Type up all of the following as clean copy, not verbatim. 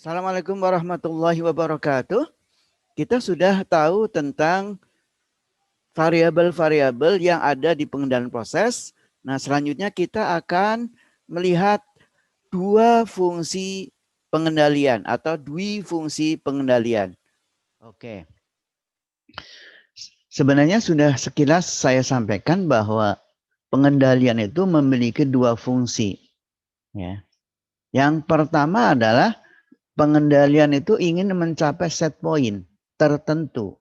Assalamualaikum warahmatullahi wabarakatuh. Kita sudah tahu tentang variabel-variabel yang ada di pengendalian proses. Nah, selanjutnya kita akan melihat dua fungsi pengendalian atau fungsi pengendalian. Oke. Sebenarnya sudah sekilas saya sampaikan bahwa pengendalian itu memiliki dua fungsi. Ya. Yang pertama adalah pengendalian itu ingin mencapai set point tertentu.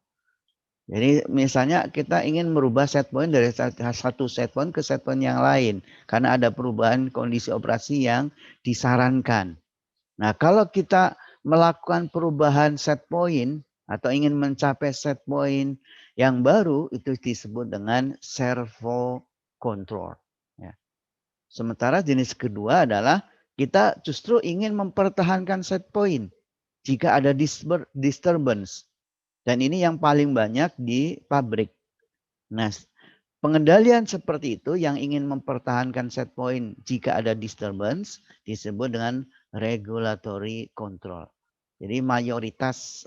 Jadi misalnya kita ingin merubah set point dari satu set point ke set point yang lain. Karena ada perubahan kondisi operasi yang disarankan. Nah kalau kita melakukan perubahan set point atau ingin mencapai set point yang baru, itu disebut dengan servo control. Ya. Sementara jenis kedua adalah kita justru ingin mempertahankan set point jika ada disturbance. Dan ini yang paling banyak di pabrik. Nah, pengendalian seperti itu yang ingin mempertahankan set point jika ada disturbance disebut dengan regulatory control. Jadi mayoritas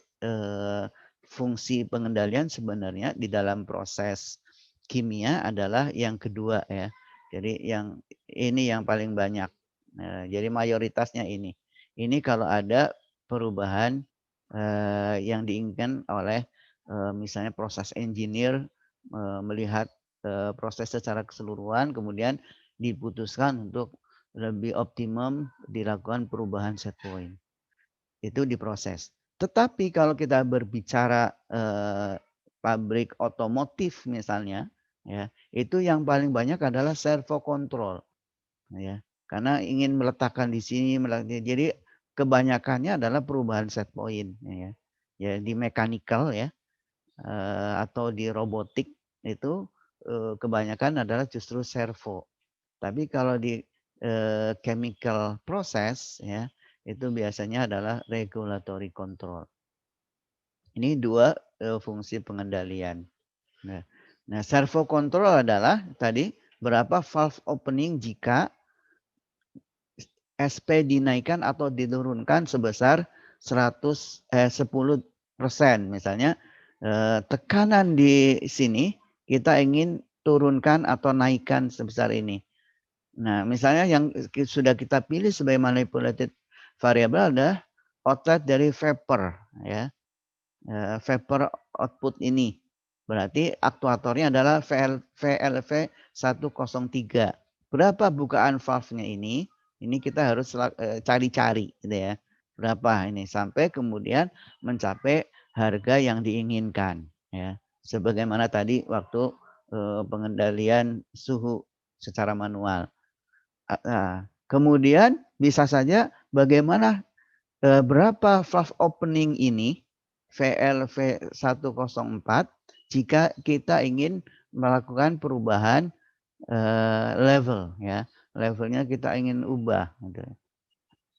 fungsi pengendalian sebenarnya di dalam proses kimia adalah yang kedua ya. Jadi yang ini yang paling banyak. Jadi mayoritasnya ini. Ini kalau ada perubahan yang diinginkan oleh misalnya proses engineer melihat proses secara keseluruhan, kemudian diputuskan untuk lebih optimum dilakukan perubahan set point. Itu diproses. Tetapi kalau kita berbicara pabrik otomotif misalnya, ya itu yang paling banyak adalah servo control, ya karena ingin meletakkan di sini, jadi kebanyakannya adalah perubahan set point, ya di mechanical ya atau di robotik itu kebanyakan adalah justru servo. Tapi kalau di chemical process ya itu biasanya adalah regulatory control. Ini dua fungsi pengendalian. Nah, servo control adalah tadi berapa valve opening jika SP dinaikkan atau diturunkan sebesar 10%. Misalnya tekanan di sini kita ingin turunkan atau naikkan sebesar ini. Nah, misalnya yang sudah kita pilih sebagai manipulated variable adalah outlet dari vapor, ya, vapor output ini. Berarti aktuatornya adalah VLV 103. Berapa bukaan valve-nya ini? Ini kita harus cari-cari, gitu ya. Berapa ini sampai kemudian mencapai harga yang diinginkan, ya. Sebagaimana tadi waktu pengendalian suhu secara manual. Kemudian bisa saja bagaimana berapa valve opening ini VLV 104 jika kita ingin melakukan perubahan level ya. Levelnya kita ingin ubah gitu.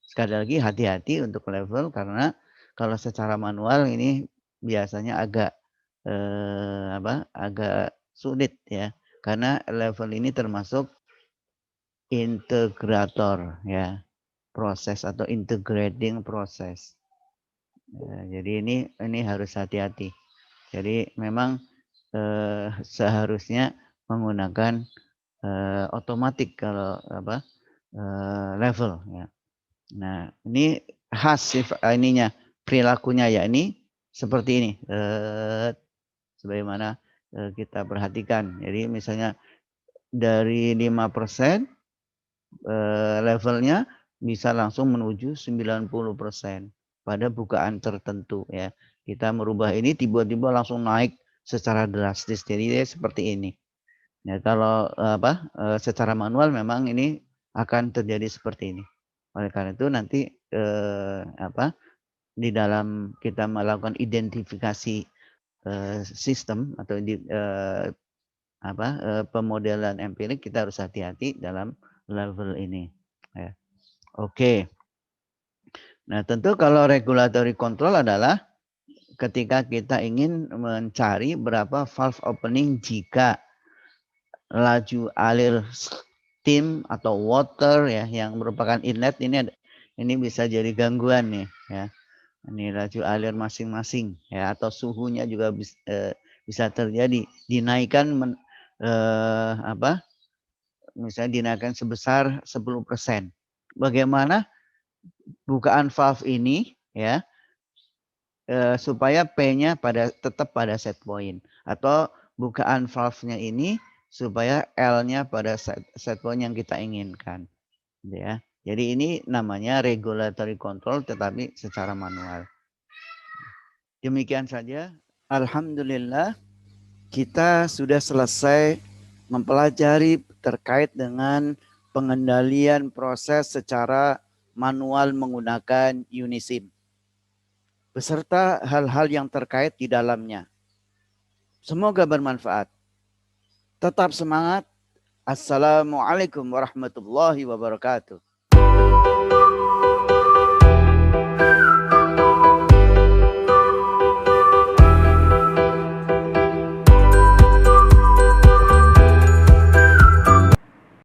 Sekali lagi hati-hati untuk level karena kalau secara manual ini biasanya agak agak sulit ya. Karena level ini termasuk integrator ya, proses atau integrating proses. Jadi ini harus hati-hati. Jadi memang seharusnya menggunakan otomatik kalau level ya. Nah, ini khas ininya perilakunya ya ini seperti ini. Sebagaimana kita perhatikan. Jadi misalnya dari 5% levelnya bisa langsung menuju 90% pada bukaan tertentu ya. Kita merubah ini tiba-tiba langsung naik secara drastis. Jadi seperti ini. Ya, kalau secara manual memang ini akan terjadi seperti ini. Oleh karena itu nanti di dalam kita melakukan identifikasi sistem atau pemodelan empirik kita harus hati-hati dalam level ini. Ya. Oke. Nah tentu kalau regulatory control adalah ketika kita ingin mencari berapa valve opening jika laju alir steam atau water ya yang merupakan inlet ini Ini bisa jadi gangguan nih ya. Ini laju alir masing-masing ya, atau suhunya juga bisa terjadi. Dinaikkan misalnya dinaikkan sebesar 10%. Bagaimana bukaan valve ini ya, supaya P-nya tetap pada set point, atau bukaan valve-nya ini supaya L-nya pada set point yang kita inginkan, gitu ya. Jadi ini namanya regulatory control tetapi secara manual. Demikian saja. Alhamdulillah kita sudah selesai mempelajari terkait dengan pengendalian proses secara manual menggunakan Unisim, beserta hal-hal yang terkait di dalamnya. Semoga bermanfaat. Tetap semangat. Assalamualaikum warahmatullahi wabarakatuh.